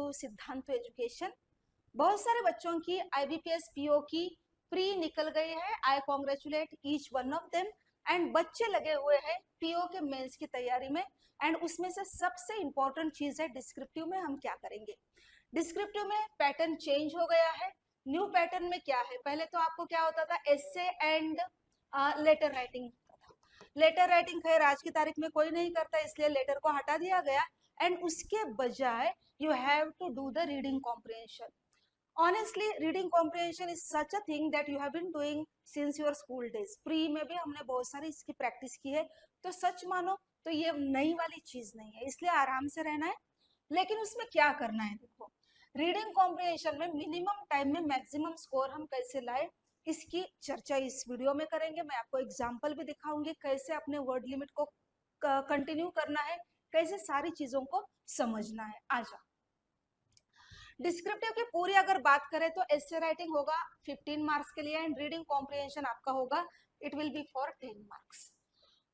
To सिद्धांत education. बहुत सारे बच्चों की IBPS PO की प्री निकल गई है। I congratulate each one of them. And बच्चे लगे हुए हैं PO के मेंस की तैयारी में। एंड उसमें से सबसे इंपॉर्टेंट चीज है डिस्क्रिप्टिव में हम क्या करेंगे। डिस्क्रिप्टिव में पैटर्न चेंज हो गया है। न्यू पैटर्न में क्या है, पहले तो आपको क्या होता था, एसे एंड लेटर राइटिंग होता था। लेटर राइटिंग खैर आज की तारीख में कोई नहीं करता, इसलिए लेटर को हटा दिया गया। एंड उसके बजाय you have to do the reading comprehension. Honestly, reading comprehension is such a thing that you have been doing since your school days. Pre में भी हमने बहुत सारी इसकी प्रैक्टिस की है, तो सच मानो तो ये नई वाली चीज नहीं है, इसलिए आराम से रहना है। लेकिन उसमें क्या करना है, देखो रीडिंग कॉम्प्रिहेंशन में मिनिमम टाइम में मैक्सिमम स्कोर हम कैसे लाए, इसकी चर्चा इस वीडियो में करेंगे। मैं आपको एग्जाम्पल भी दिखाऊंगी कैसे अपने वर्ड लिमिट को कंटिन्यू करना है, कैसे सारी चीजों को समझना है। आजा डिस्क्रिप्टिव की पूरी अगर बात करें तो एसे राइटिंग होगा 15 मार्क्स के लिए एंड रीडिंग कॉम्प्रिहेंशन आपका होगा, it will be for 10 marks.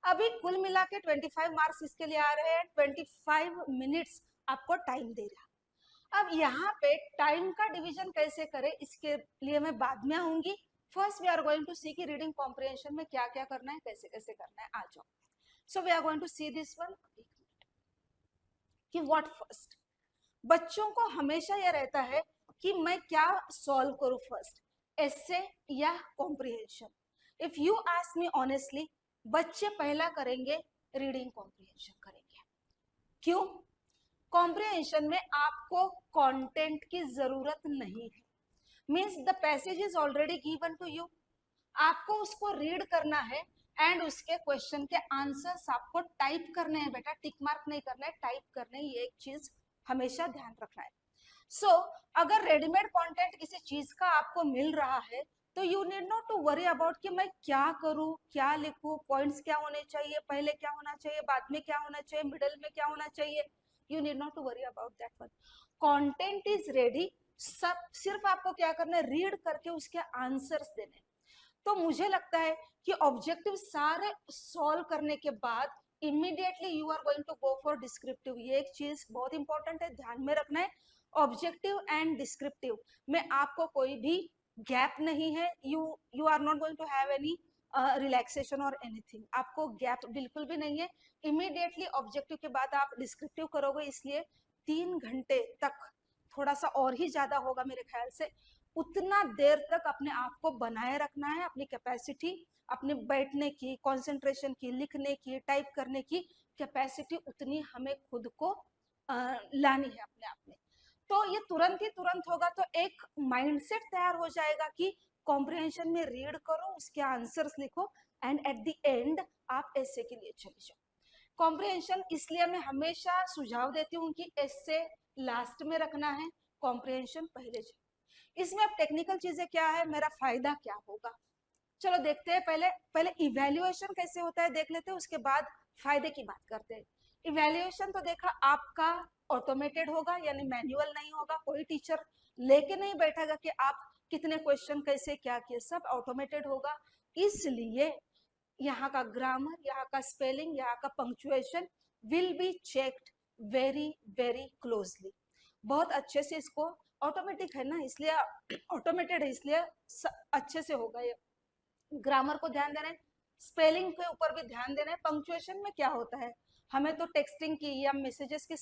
अभी कुल मिला के 25 मार्क्स इसके लिए आ रहे हैं। 25 मिनट्स आपको टाइम दे रहा। अब यहाँ पे टाइम का डिवीजन कैसे करें इसके लिए मैं बाद में आऊंगी। First we are going to see कि रीडिंग कॉम्प्रिहेंशन में क्या क्या करना है, कैसे कैसे करना है। आ जाओ। So we are going to see this one कि व्हाट फर्स्ट। बच्चों को हमेशा यह रहता है कि मैं क्या सॉल्व करूं फर्स्ट, एसे या comprehension. If you ask me honestly, बच्चे पहला करेंगे रीडिंग कॉम्प्रिहेंशन करेंगे। क्यों? कॉम्प्रिहेंशन में आपको कंटेंट की जरूरत नहीं है, means the passage is already given to you, आपको उसको रीड करना है एंड उसके क्वेश्चन के आंसर्स आपको टाइप करने हैं। बेटा टिक मार्क नहीं करना है, टाइप करने हैं, ये एक चीज हमेशा ध्यान रखना है। सो अगर रेडीमेड कंटेंट किसी चीज का आपको मिल रहा है तो you need not to worry about कि मैं क्या करूं, क्या लिखूं, पॉइंट्स क्या होने चाहिए, पहले क्या होना चाहिए, बाद में क्या होना चाहिए, मिडल में क्या होना चाहिए। You need not to worry about that one. Content is ready, सब सिर्फ आपको क्या करना है, रीड करके उसके आंसर्स देने। तो मुझे लगता है कि ऑब्जेक्टिव सारे सॉल्व करने के बाद immediately you are going to go for descriptive. ये एक चीज बहुत इंपॉर्टेंट है, ध्यान में रखना है। ऑब्जेक्टिव एंड डिस्क्रिप्टिव में आपको कोई भी गैप नहीं है। You are not going to have any relaxation और एनीथिंग, आपको गैप बिल्कुल भी नहीं है। इमीडिएटली ऑब्जेक्टिव के बाद आप डिस्क्रिप्टिव करोगे, इसलिए 3 घंटे तक, थोड़ा सा और ही ज्यादा होगा मेरे ख्याल से, उतना देर तक अपने आप को बनाए रखना है। अपनी कैपेसिटी, अपने बैठने की, कंसंट्रेशन की, लिखने की, टाइप करने की कैपेसिटी उतनी हमें खुद को लानी है अपने आप में। तो ये तुरंत ही तुरंत होगा तो एक माइंडसेट तैयार हो जाएगा कि कॉम्प्रिहेंशन में रीड करो, उसके आंसर्स लिखो एंड एट द एंड आप एसे के लिए चले जाओ। कॉम्प्रिहेंशन इसलिए मैं हमेशा सुझाव देती हूँ कि एसे लास्ट में रखना है, कॉम्प्रिहेंशन पहले जाओ। इसमें अब टेक्निकल चीजें क्या है, मेरा फायदा क्या होगा, चलो देखते हैं। पहले इवैल्यूएशन कैसे होता है देख लेते हैं, उसके बाद फायदे की बात करते हैं। इवैल्यूएशन तो देखा आपका ऑटोमेटेड होगा, यानी मैन्युअल नहीं होगा, कोई टीचर लेके नहीं बैठेगा कि आप कितने क्वेश्चन कैसे क्या किए, सब ऑटोमेटेड होगा। इसलिए यहाँ का ग्रामर, यहाँ का स्पेलिंग, यहाँ का punctuation will be checked very very closely. बहुत अच्छे से इसको, ऑटोमेटिक है ना इसलिए, ऑटोमेटेड है इसलिए अच्छे से होगा। ये ग्रामर को ध्यान देना है, स्पेलिंग के ऊपर भी ध्यान देना है। पंक्चुएशन में क्या होता है, हमें तो टेक्सटिंग की या मैसेजेस की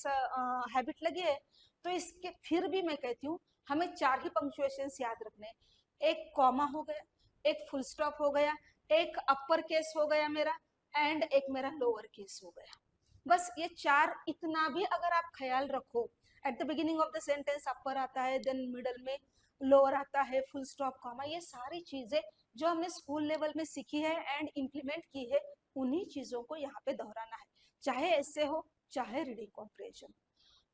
हैबिट लगी है, तो इसके फिर भी मैं कहती हूँ हमें 4 ही पंक्चुएशन याद रखने हैं। एक कॉमा हो गया, एक फुल स्टॉप हो गया, एक अपर केस हो गया मेरा, एंड एक मेरा लोअर केस हो गया। बस ये 4, इतना भी अगर आप ख्याल रखो, at the beginning of the sentence upper आता है, देन मिडल में लोअर आता है, फुल स्टॉप, कॉमा, ये सारी चीजें जो हमने स्कूल लेवल में सीखी है एंड इम्प्लीमेंट की है, उन्हीं चीजों को यहाँ पे दोहराना है, चाहे ऐसे हो चाहे रीडिंग कॉम्प्रिहेंशन।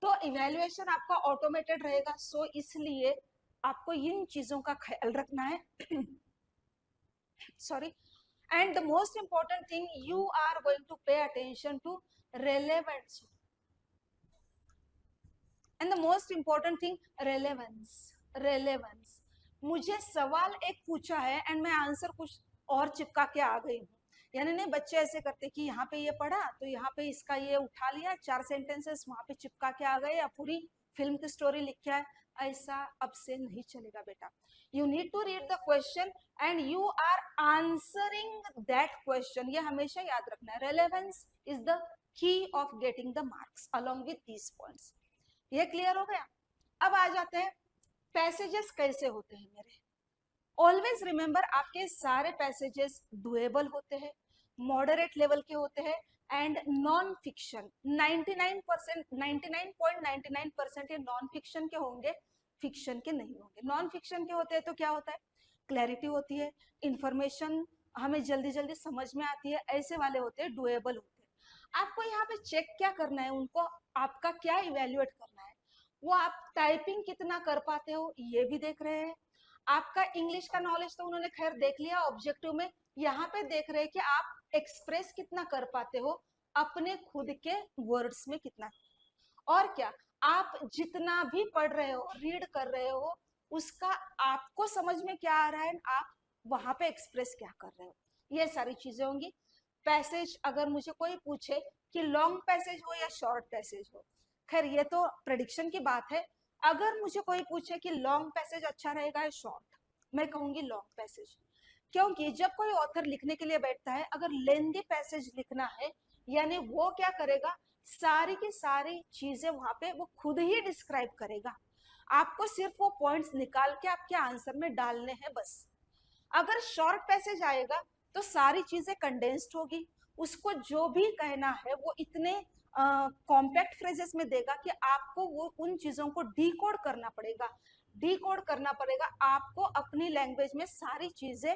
तो इवैल्यूएशन आपका ऑटोमेटेड रहेगा, सो इसलिए आपको इन चीजों का ख्याल रखना है। sorry, and the most important thing, you are going to pay attention to relevance, and the most important thing, relevance। मुझे सवाल एक पूछा है एंड मैं आंसर कुछ और चिपका के आ गई हूँ, यानी नहीं बच्चे ऐसे करते कि यहाँ पे ये पढ़ा तो यहाँ पे इसका ये उठा लिया, 4 सेंटेंसेस वहां पे चिपका के आ गए या पूरी फिल्म की स्टोरी लिख के आए, ऐसा अब से नहीं चलेगा बेटा। You need to read the question and you are answering that question. ये हमेशा याद रखना है, relevance is the key of getting the marks along with these points. ये क्लियर हो गया। अब आ जाते हैं पैसेजेस कैसे होते हैं मेरे। ऑलवेज रिमेंबर आपके सारे पैसेजेस डुएबल होते हैं, मॉडरेट लेवल के होते हैं एंड नॉन फिक्शन। 99.99% ये नॉन फिक्शन के होंगे, फिक्शन के नहीं होंगे। नॉन फिक्शन के होते हैं तो क्या होता है, क्लैरिटी होती है, इंफॉर्मेशन हमें जल्दी जल्दी समझ में आती है, ऐसे वाले होते हैं, डुएबल होते हैं। आपको यहाँ पे चेक क्या करना है, उनको आपका क्या इवेल्युएट करना है, वो आप टाइपिंग कितना कर पाते हो ये भी देख रहे हैं। आपका इंग्लिश का नॉलेज तो उन्होंने खैर देख लिया ऑब्जेक्टिव में, यहाँ पे देख रहे हैं कि आप एक्सप्रेस कितना कर पाते हो अपने खुद के वर्ड्स में कितना। और क्या, आप जितना भी पढ़ रहे हो, रीड कर रहे हो, उसका आपको समझ में क्या आ रहा है, आप वहां पे एक्सप्रेस क्या कर रहे हो, ये सारी चीजें होंगी। पैसेज अगर मुझे कोई पूछे कि लॉन्ग पैसेज हो या शॉर्ट पैसेज हो, खैर ये तो प्रेडिक्शन की बात है। अगर मुझे कोई पूछे कि लॉन्ग पैसेज अच्छा रहेगा या शॉर्ट, मैं कहूंगी लॉन्ग पैसेज। क्योंकि जब कोई ऑथर लिखने के लिए बैठता है, अगर लेंदी पैसेज लिखना है, यानी वो क्या करेगा, सारी की सारी चीजें वहां पे वो खुद ही डिस्क्राइब करेगा, आपको सिर्फ वो पॉइंट्स निकाल के आपके आंसर में डालने हैं बस। अगर शॉर्ट पैसेज आएगा तो सारी चीजें कंडेंस्ड होगी, उसको जो भी कहना है वो इतने कॉम्पैक्ट फ्रेजेस में देगा कि आपको वो उन चीजों को डीकोड करना पड़ेगा। डीकोड करना पड़ेगा आपको, अपनी लैंग्वेज में सारी चीजें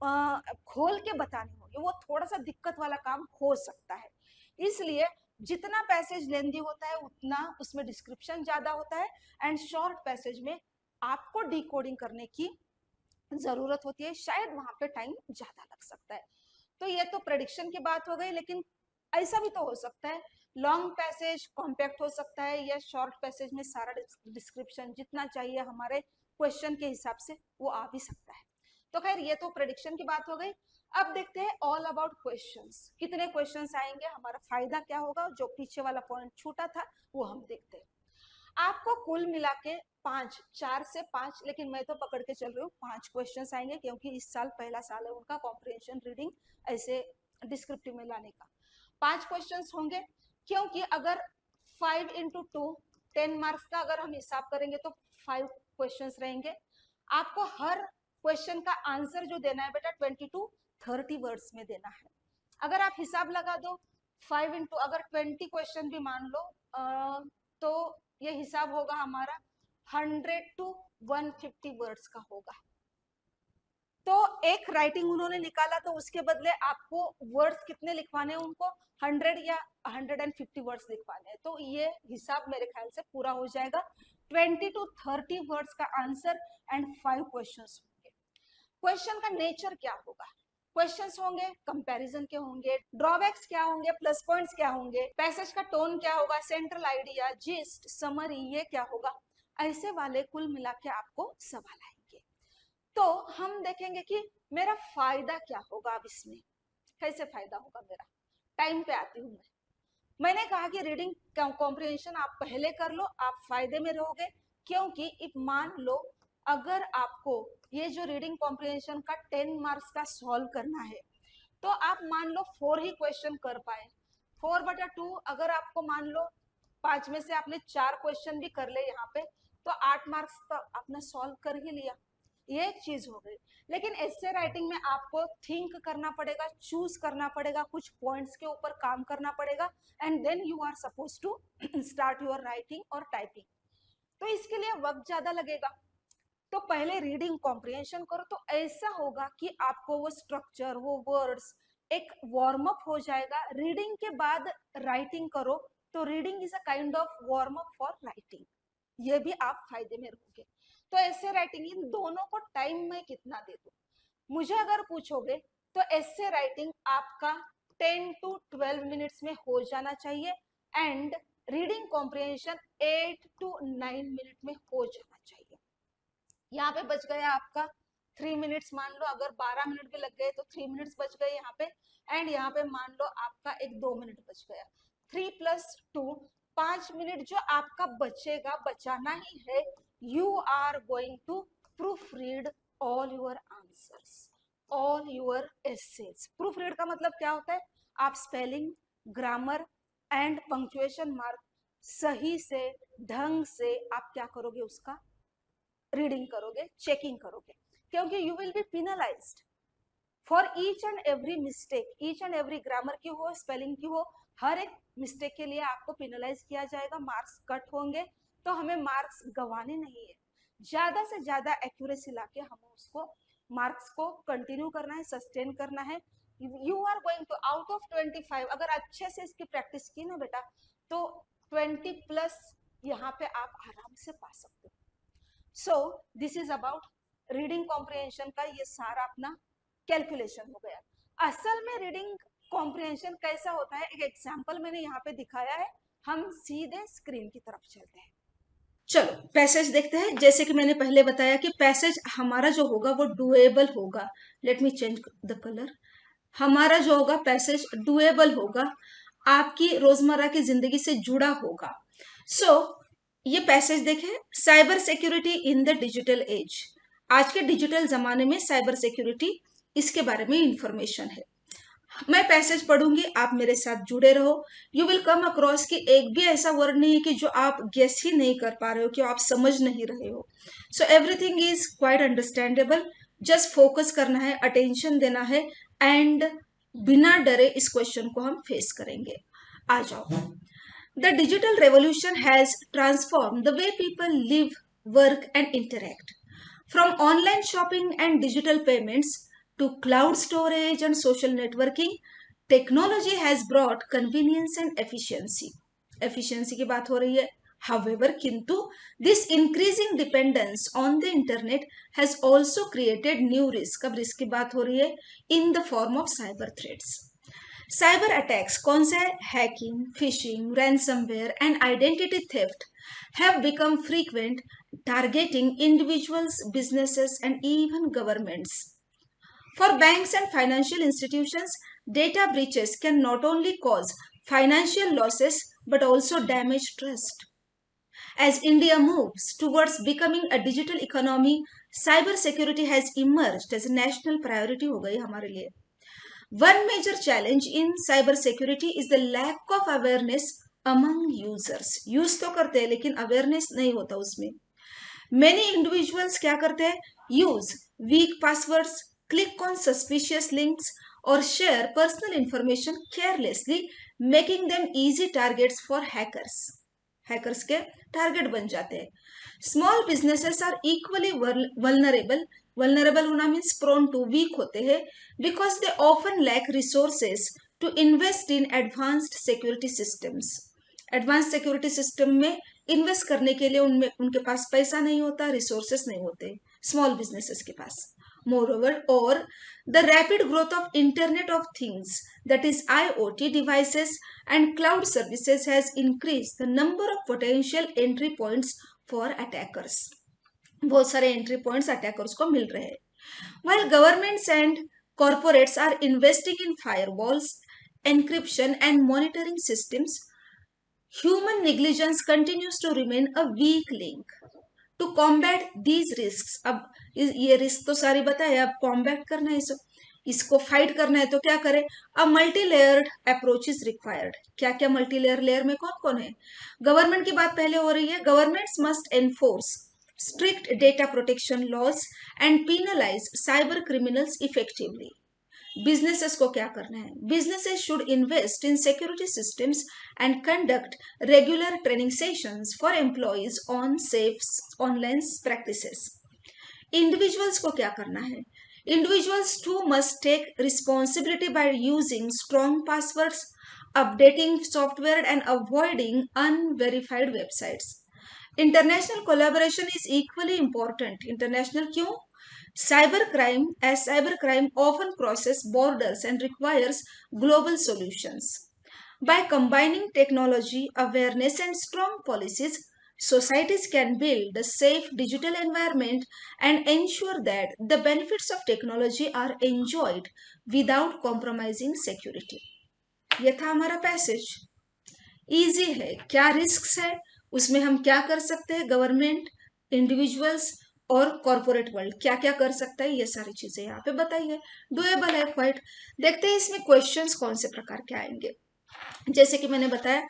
खोल के बतानी होगी, वो थोड़ा सा दिक्कत वाला काम हो सकता है। इसलिए जितना पैसेज लेंदी होता है उतना उसमें डिस्क्रिप्शन ज्यादा होता है, एंड शॉर्ट पैसेज में आपको डीकोडिंग करने की जरूरत होती है, शायद वहां पे टाइम ज्यादा लग सकता है। तो ये तो प्रेडिक्शन की बात हो गई, लेकिन ऐसा भी तो हो सकता है लॉन्ग पैसेज कॉम्पैक्ट हो सकता है, या शॉर्ट पैसेज में सारा डिस्क्रिप्शन जितना चाहिए हमारे क्वेश्चन के हिसाब से वो आ भी सकता है। तो खैर ये तो प्रेडिक्शन की बात हो गई। अब देखते हैं ऑल अबाउट क्वेश्चंस, कितने क्वेश्चंस आएंगे, हमारा फायदा क्या होगा, जो पीछे वाला पॉइंट छूटा था वो हम देखते हैं। आपको कुल मिला के 4 से 5, लेकिन मैं तो पकड़ के चल रही हूँ 5 क्वेश्चंस आएंगे, क्योंकि इस साल पहला साल है उनका कॉम्प्रिहेंशन रीडिंग ऐसे डिस्क्रिप्टिव में लाने का। 5 क्वेश्चंस होंगे, क्योंकि अगर 5 into 2 10 मार्क्स का अगर हम हिसाब करेंगे तो 5 क्वेश्चंस रहेंगे। आपको हर क्वेश्चन का आंसर जो देना है बेटा 20 to 30 वर्ड्स में देना है। अगर आप हिसाब लगा दो 5 into अगर 20 क्वेश्चन भी मान लो तो ये हिसाब होगा हमारा 100 to 150 वर्ड्स का होगा। तो एक राइटिंग उन्होंने निकाला, तो उसके बदले आपको वर्ड्स कितने लिखवाने हैं उनको, 100 या 150 वर्ड्स लिखवाने हैं। तो ये हिसाब मेरे ख्याल से पूरा हो जाएगा। 20 to 30 वर्ड्स का आंसर एंड 5 क्वेश्चंस होंगे। क्वेश्चन का नेचर क्या होगा, क्वेश्चंस होंगे कंपैरिजन के होंगे, ड्रॉबैक्स क्या होंगे, प्लस पॉइंट्स क्या होंगे, पैसेज का टोन क्या होगा, सेंट्रल आइडिया, जिस्ट, समरी, ये क्या होगा, ऐसे वाले कुल मिला के आपको सवाल आएंगे। तो हम देखेंगे कि मेरा फायदा क्या होगा। अब इसमें कैसे फायदा होगा मेरा, टाइम पे आती हूँ मैंने कहा कि रीडिंग कॉम्प्रिहेंशन आप पहले कर लो, आप फायदे में रहोगे। क्योंकि मान लो अगर आपको ये जो रीडिंग कॉम्प्रिहेंशन का 10 मार्क्स का सॉल्व करना है, तो आप मान लो 4 ही क्वेश्चन कर पाए, 4/2। अगर आपको मान लो 5 में से आपने 4 क्वेश्चन भी कर ले यहाँ पे, तो 8 मार्क्स तो आपने सॉल्व कर ही लिया, ये एक चीज हो गई। लेकिन एसे राइटिंग में आपको थिंक करना पड़ेगा, चूज करना पड़ेगा, कुछ पॉइंट्स के ऊपर काम करना पड़ेगा, and then you are suppose to start your writing और टाइपिंग। तो इसके लिए वक्त ज्यादा लगेगा। तो पहले रीडिंग कॉम्प्रिहेंशन करो, तो ऐसा होगा कि आपको वो स्ट्रक्चर, वो वर्ड्स एक वार्म अप हो जाएगा। रीडिंग के बाद राइटिंग करो, तो reading is a kind of warm up for writing, ये भी आप फायदे में रहोगे। तो ऐसे राइटिंग, इन दोनों को टाइम में कितना दे दूं, मुझे अगर पूछोगे तो ऐसे राइटिंग आपका 10 to 12 मिनट्स में हो जाना चाहिए, and reading comprehension 8 to 9 minute में हो जाना चाहिए। यहाँ पे बच गया आपका 3 मिनट्स, मान लो अगर 12 मिनट भी लग गए तो 3 मिनट्स बच गए यहाँ पे, एंड यहाँ पे मान लो आपका एक 2 मिनट बच गया। 3 + 2 5 मिनट जो आपका बचेगा, बचाना ही है. You are going to proofread all your answers, all your essays. Proofread का मतलब क्या होता है? आप spelling, grammar and punctuation mark सही से, ढंग से आप क्या करोगे? उसका रीडिंग करोगे, चेकिंग करोगे, क्योंकि you will be penalised for each and every mistake. Each and every grammar की हो, स्पेलिंग की हो, हर एक मिस्टेक के लिए आपको पिनलाइज किया जाएगा, मार्क्स कट होंगे. तो हमें मार्क्स गंवाने नहीं है, ज्यादा से ज्यादा एक्यूरेसी लाके हमें उसको मार्क्स को कंटिन्यू करना है, सस्टेन करना है. You are going to out of 25, अगर अच्छे से इसकी प्रैक्टिस की ना बेटा, तो 20+ यहाँ पे आप आराम से पा सकते हो. So this is about reading comprehension का ये सारा अपना कैलकुलेशन हो गया. असल में रीडिंग कॉम्प्रिहेंशन कैसा होता है, एक एग्जांपल मैंने यहाँ पे दिखाया है. हम सीधे स्क्रीन की तरफ चलते हैं. चलो पैसेज देखते हैं. जैसे कि मैंने पहले बताया कि पैसेज हमारा जो होगा वो डुएबल होगा. Let me change the colour. हमारा जो होगा पैसेज डुएबल होगा, आपकी रोजमर्रा की जिंदगी से जुड़ा होगा. सो ये पैसेज देखें, cyber security in the digital age. आज के डिजिटल जमाने में साइबर सिक्योरिटी, इसके बारे में इंफॉर्मेशन है. मैं पैसेज पढ़ूंगी, आप मेरे साथ जुड़े रहो. यू विल कम अक्रॉस कि एक भी ऐसा वर्ड नहीं है कि जो आप गेस ही नहीं कर पा रहे हो, कि आप समझ नहीं रहे हो. So everything is quite understandable. Just focus करना है, अटेंशन देना है, एंड बिना डरे इस क्वेश्चन को हम फेस करेंगे. आ जाओ. The digital revolution has transform the way people live, work and interact. From online shopping and digital payments to cloud storage and social networking, technology has brought convenience and efficiency. Efficiency की बात हो रही है. However, किंतु this increasing dependence on the internet has also created new risk. अब risk की बात हो रही है in the form of cyber threats. Cyber attacks कौन से है? Hacking, fishing, ransomware and identity theft have become frequent, targeting individuals, businesses and even governments. For banks and financial institutions, data breaches can not only cause financial losses but also damage trust. As India moves towards becoming a digital economy, cyber security has emerged as a national priority हो गई हमारे लिए. One major challenge in cyber security is the lack of awareness among users. Use तो करते हैं लेकिन awareness नहीं होता उसमें. Many individuals क्या करते हैं? Use weak passwords, click on suspicious links, or share personal information carelessly, making them easy targets for hackers. Hackers के टारगेट बन जाते हैं. Small businesses are equally vulnerable. Vulnerable होना means prone to, weak होते हैं, because they often lack resources to invest in advanced security systems. Advanced security system में invest करने के लिए उनके पास पैसा नहीं होता, रिसोर्सेस नहीं होते स्मॉल बिजनेसेस के पास. Moreover, or the rapid growth of Internet of Things, that is IoT devices and cloud services, has increased the number of potential entry points for attackers. बहुत सारे entry points attackers को मिल रहे हैं. While governments and corporates are investing in firewalls, encryption and monitoring systems, human negligence continues to remain a weak link. To combat these risks, अब ये risk तो सारी बताए, अब कॉम्बैट करना है, इसको फाइट करना है तो क्या करें? A multi layered approach is required. क्या क्या मल्टी लेयर में कौन कौन है? गवर्नमेंट की बात पहले हो रही है. Governments must enforce strict data protection laws and penalize cyber criminals effectively. Businesses को क्या करना है? Businesses should invest in security systems and conduct regular training sessions for employees on safe online practices. Individuals को क्या करना है? Individuals too must take responsibility by using strong passwords, updating software and avoiding unverified websites. International collaboration is equally important. International क्यों? Cybercrime often crosses borders and requires global solutions. By combining technology, awareness and strong policies, societies can build a safe digital environment and ensure that the benefits of technology are enjoyed without compromising security. ये था हमारा passage. Easy है। क्या risk है उसमें, हम क्या कर सकते हैं, गवर्नमेंट, इंडिविजुअल्स और कॉर्पोरेट वर्ल्ड क्या क्या कर सकता है, ये सारी चीजें यहाँ पे बताइए। डुएबल है क्वाइट। देखते हैं इसमें क्वेश्चंस कौन से प्रकार के आएंगे। जैसे कि मैंने बताया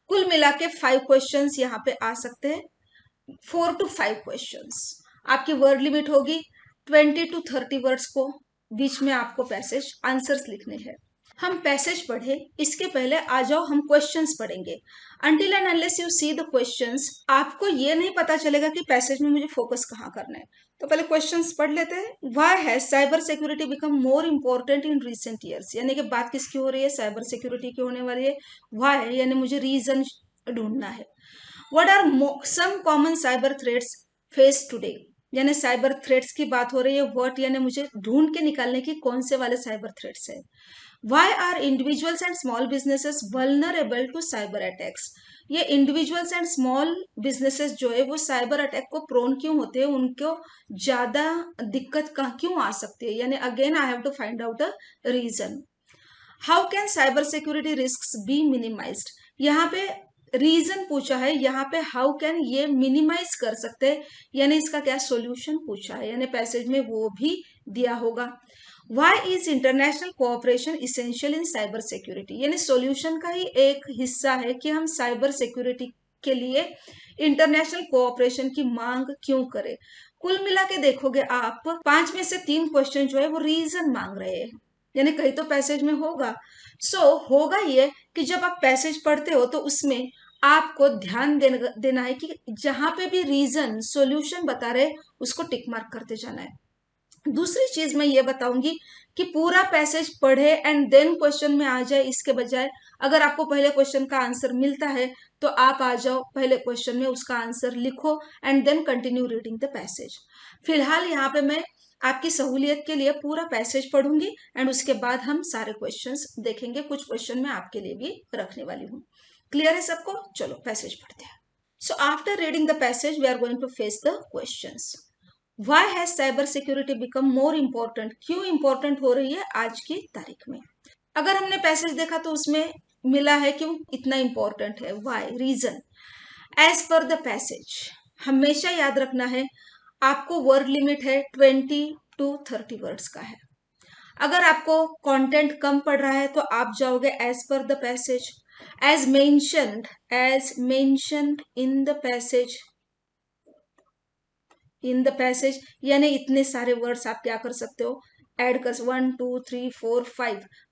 कुल मिला के 5 क्वेश्चंस यहाँ पे आ सकते हैं, 4 to 5 क्वेश्चंस। आपकी वर्ड लिमिट होगी 20 to 30 वर्ड्स को बीच में आपको पैसेज आंसर्स लिखने हैं। हम पैसेज पढ़े इसके पहले आ जाओ हम क्वेश्चंस पढ़ेंगे। Until and unless you see the questions आपको ये नहीं पता चलेगा कि पैसेज में मुझे फोकस कहाँ करना है। तो पहले क्वेश्चंस पढ़ लेते हैं। Why has cyber security become more important in recent years, यानी कि बात किसकी हो रही है, साइबर सिक्योरिटी की होने वाली है। व्हाई यानी मुझे रीजन ढूंढना है। What are some common cyber threats face today, यानी साइबर थ्रेट्स की बात हो रही है। व्हाट यानी मुझे ढूंढ के निकालने की कौन से वाले साइबर थ्रेट्स है। Why are individuals and small businesses vulnerable to cyber attacks? ये इंडिविजुअल्स एंड स्मॉल बिजनेसेस जो है वो साइबर अटैक को प्रोन क्यों होते हैं, उनको ज्यादा दिक्कत क्यों आ सकती है, यानी again I have to find out a reason. How can cyber security risk be minimised, यहाँ पे रीजन पूछा है, यहाँ पे हाउ कैन ये मिनिमाइज कर सकते हैं, यानी इसका क्या सोल्यूशन पूछा है, यानी पैसेज में वो भी दिया होगा। Why is international cooperation essential in cyber security, यानी सॉल्यूशन का ही एक हिस्सा है कि हम साइबर सिक्योरिटी के लिए इंटरनेशनल कोऑपरेशन की मांग क्यों करें। कुल मिला के देखोगे आप 5 में से 3 क्वेश्चन जो है वो रीजन मांग रहे हैं, यानी कहीं तो पैसेज में होगा। होगा ये कि जब आप पैसेज पढ़ते हो तो उसमें आपको ध्यान देना है कि जहां पे भी रीजन सॉल्यूशन बता रहे उसको टिक मार्क करते जाना है। दूसरी चीज मैं ये बताऊंगी कि पूरा पैसेज पढ़े एंड देन क्वेश्चन में आ जाए, इसके बजाय अगर आपको पहले क्वेश्चन का आंसर मिलता है तो आप आ जाओ पहले क्वेश्चन में उसका आंसर लिखो and then continue reading the passage. फिलहाल यहाँ पे मैं आपकी सहूलियत के लिए पूरा पैसेज पढ़ूंगी एंड उसके बाद हम सारे क्वेश्चंस देखेंगे। कुछ क्वेश्चन मैं आपके लिए भी रखने वाली हूँ। क्लियर है सबको? चलो पैसेज पढ़ते हैं। So after reading the passage we are going to face the questions. Why has cyber security become more important? क्यों इंपॉर्टेंट हो रही है आज की तारीख में। अगर हमने पैसेज देखा तो उसमें मिला है क्यों इतना इंपॉर्टेंट है, why reason. As per the passage हमेशा याद रखना है आपको वर्ड लिमिट है 20 to 30 वर्ड्स का है। अगर आपको कंटेंट कम पड़ रहा है तो आप जाओगे as per the passage, as mentioned in the passage, in the passage यानी इतने सारे वर्ड्स आप क्या कर सकते हो, ऐड कर 1 2 3 4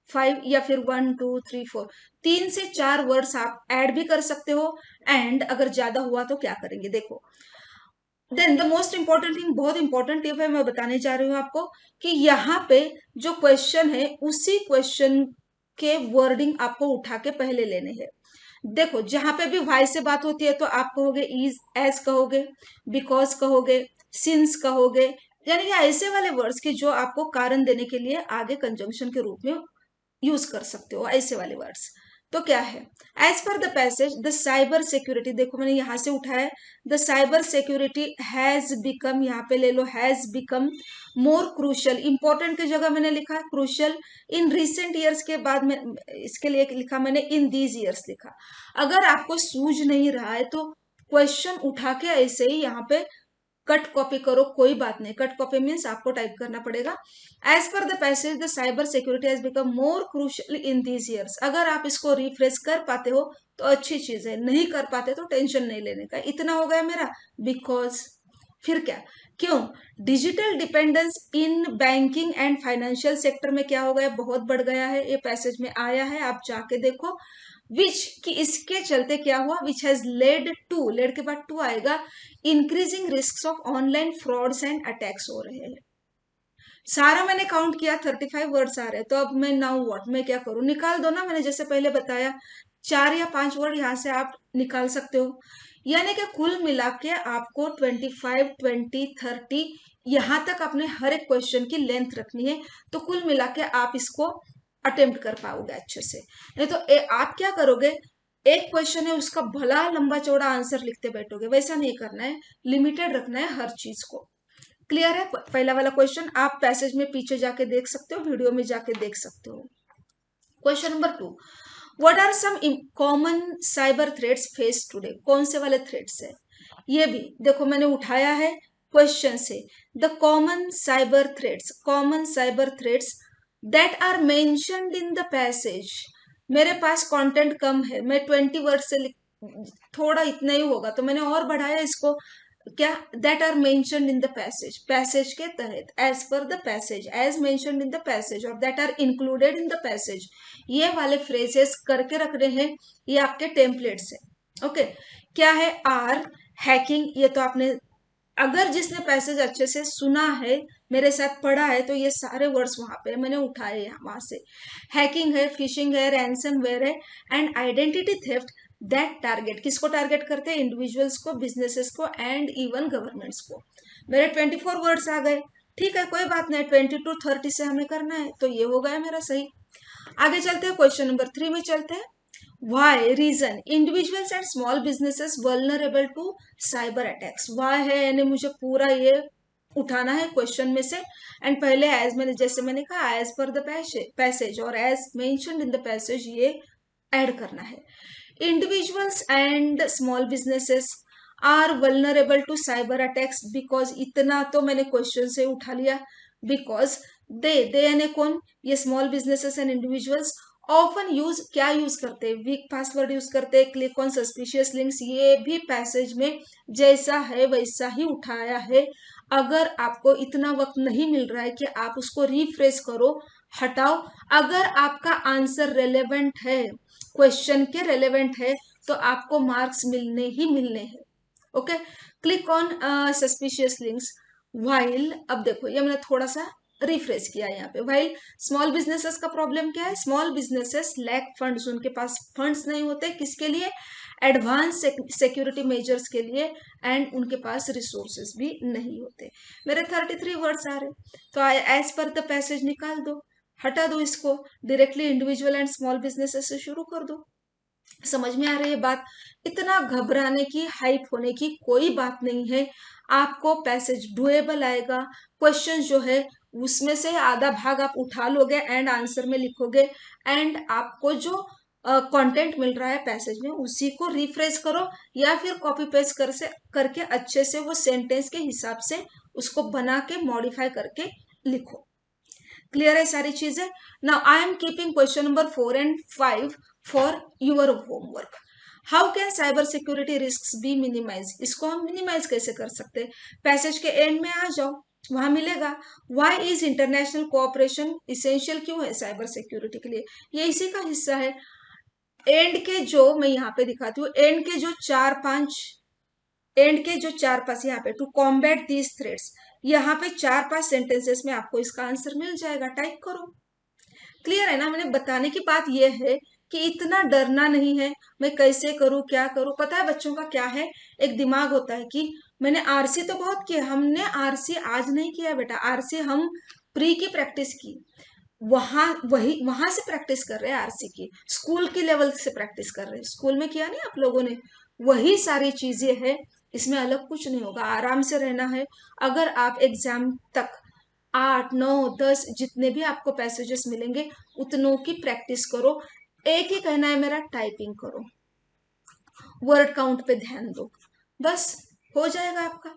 5 या फिर 1 2 3 4 3 से 4 वर्ड्स आप ऐड भी कर सकते हो। एंड अगर ज्यादा हुआ तो क्या करेंगे देखो। Then the most important thing, बहुत इंपॉर्टेंट टिप है मैं बताने जा रही हूँ आपको कि यहाँ पे जो क्वेश्चन है उसी क्वेश्चन के वर्डिंग आपको उठा के पहले लेने हैं। देखो जहां पे भी वाई से बात होती है तो आप कहोगे इज, एज कहोगे, बिकॉज कहोगे, सिंस कहोगे, यानी कि ऐसे वाले वर्ड्स के जो आपको कारण देने के लिए आगे कंजंक्शन के रूप में यूज कर सकते हो, ऐसे वाले वर्ड्स। तो क्या है, as per the passage the cyber security, देखो मैंने यहां से उठाया, the cyber security has become, यहाँ पे ले लो has become more crucial, important की जगह मैंने लिखा है क्रूशल, इन रिसेंट ईयर्स के बाद में इसके लिए लिखा मैंने इन दीज ईयर्स लिखा। अगर आपको सूझ नहीं रहा है तो क्वेश्चन उठा के ऐसे ही यहाँ पे कट कॉपी करो, कोई बात नहीं, कट कॉपी मीन्स आपको टाइप करना पड़ेगा। As per the passage the cyber security has become more crucial in these years, अगर आप इसको रिफ्रेश कर पाते हो तो अच्छी चीज है, नहीं कर पाते तो टेंशन नहीं लेने का। इतना हो गया मेरा, बिकॉज फिर क्या, क्यों, digital dependence in banking and financial sector में क्या हो गया, बहुत बढ़ गया है, ये पैसेज में आया है, आप जाके देखो। विच कि इसके चलते क्या हुआ, which has led to, led के बाद टू आएगा, increasing risk of online frauds and attacks हो रहे हैं। सारा मैंने काउंट किया 35 वर्ड्स आ रहे हैं, तो अब मैं नाउ व्हाट, मैं क्या करूं, निकाल दो ना, मैंने जैसे पहले बताया 4 या 5 वर्ड यहां से आप निकाल सकते हो। यानी कि कुल मिला के आपको 25 20 30 यहां तक अपने हर एक क्वेश्चन की लेंथ रखनी है, तो कुल मिला के आप इसको अटेम्प्ट कर पाओगे अच्छे से। नहीं तो आप क्या करोगे, एक क्वेश्चन है उसका भला लंबा चौड़ा आंसर लिखते बैठोगे, वैसा नहीं करना है, लिमिटेड रखना है हर चीज को। क्लियर है? पहला वाला क्वेश्चन आप पैसेज में पीछे जाके देख सकते हो, वीडियो में जाके देख सकते हो। Question number 2, what are some common cyber threats face today, कौन से वाले थ्रेट्स है ये भी देखो मैंने उठाया है क्वेश्चन से। The common cyber threats that are mentioned in the passage. मेरे पास कंटेंट कम है, मैं 20 वर्ड से थोड़ा इतना ही होगा तो मैंने और बढ़ाया इसको, क्या, that are mentioned in the passage, passage के तहत, as per the passage, as mentioned in the passage और that are included in the passage, ये वाले फ्रेजेस करके रख रहे हैं, ये आपके टेम्पलेट्स है। ओके, क्या है, आर हैकिंग, ये तो आपने, अगर जिसने पैसेज अच्छे से सुना है, मेरे साथ पढ़ा है, तो ये सारे वर्ड्स वहां पे मैंने उठाए हैं वहां से। हैकिंग है, फिशिंग है, रैंसमवेयर है, and identity theft that target, किसको टारगेट करते हैं, इंडिविजुअल्स को, बिजनेसेस को एंड इवन गवर्नमेंट्स को। मेरे 24 वर्ड्स आ गए, ठीक है कोई बात नहीं, 20 to 30 से हमें करना है, तो ये हो गया मेरा सही। आगे चलते हैं, क्वेश्चन नंबर 3 में चलते हैं। Why reason individuals and small businesses vulnerable to cyber attacks? Why है, यानी मुझे पूरा ये उठाना है क्वेश्चन में से, एंड पहले एज मैंने, जैसे मैंने कहा, एज पर द पैसेज और as mentioned in the passage, ये ऐड करना है। Individuals and small businesses are vulnerable to cyber attacks because, इतना तो मैंने क्वेश्चन से उठा लिया, बिकॉज दे यानी कौन, ये small businesses and individuals often use, क्या यूज करते हैं, वीक पासवर्ड यूज करते हैं, क्लिक ऑन सस्पिशियस लिंक्स, ये भी पैसेज में जैसा है वैसा ही उठाया है। अगर आपको इतना वक्त नहीं मिल रहा है कि आप उसको रिफ्रेश करो, हटाओ, अगर आपका आंसर रेलेवेंट है, क्वेश्चन के रेलेवेंट है, तो आपको मार्क्स मिलने ही मिलने हैं। Okay, click on suspicious links while, अब देखो ये मैंने थोड़ा सा रिफ्रेश किया यहाँ पे। वाइल स्मॉल बिजनेसेस का प्रॉब्लम क्या है, स्मॉल बिजनेसेस लैक फंड्स, उनके पास फंड्स नहीं होते, किसके लिए, एडवांस सिक्योरिटी मेजर्स के लिए, एंड उनके पास रिसोर्सेज भी नहीं होते। मेरे 33 वर्ड्स आ रहे, तो एज पर द पैसेज निकाल दो, हटा दो इसको, directly individual and small businesses से शुरू कर दो। समझ में आ रही है बात, इतना घबराने की, हाइप होने की कोई बात नहीं है। आपको पैसेज डुएबल आएगा, क्वेश्चन जो है उसमें से आधा भाग आप उठा लोगे एंड आंसर में लिखोगे, एंड आपको जो कंटेंट मिल रहा है पैसेज में उसी को रिफ्रेश करो, या फिर कॉपी पेस्ट करके अच्छे से वो सेंटेंस के हिसाब से उसको बना के मॉडिफाई करके लिखो। क्लियर है सारी चीजें। Now I am keeping question number 4 and 5 for your homework. How can cyber security risk be minimise, इसको हम मिनिमाइज कैसे कर सकते हैं, पैसेज के एंड में आ जाओ, वहां मिलेगा। Why is international cooperation essential, क्यों है साइबर सिक्योरिटी के लिए, ये इसी का हिस्सा है। एंड के जो मैं यहाँ पे दिखाती हूँ, एंड के जो चार पांच यहाँ पे, टू कॉम्बैट दीज थ्रेट्स, यहाँ पे 4-5 सेंटेंसेस में आपको इसका आंसर मिल जाएगा, टाइप करो। क्लियर है ना, मैंने बताने की बात यह है कि इतना डरना नहीं है, मैं कैसे करूं, क्या करूं। पता है बच्चों का क्या है, एक दिमाग होता है कि मैंने आरसी तो बहुत किया, हमने आरसी आज नहीं किया बेटा, आरसी हम प्री की प्रैक्टिस की, वहां से प्रैक्टिस कर रहे हैं आरसी की, स्कूल के लेवल से प्रैक्टिस कर रहे हैं, स्कूल में किया नहीं आप लोगों ने, वही सारी चीजें हैं, इसमें अलग कुछ नहीं होगा, आराम से रहना है। अगर आप एग्जाम तक 8, 9, 10 जितने भी आपको पैसेजेस मिलेंगे उतनों की प्रैक्टिस करो। एक ही कहना है मेरा, टाइपिंग करो, वर्ड काउंट पे ध्यान दो, बस हो जाएगा आपका।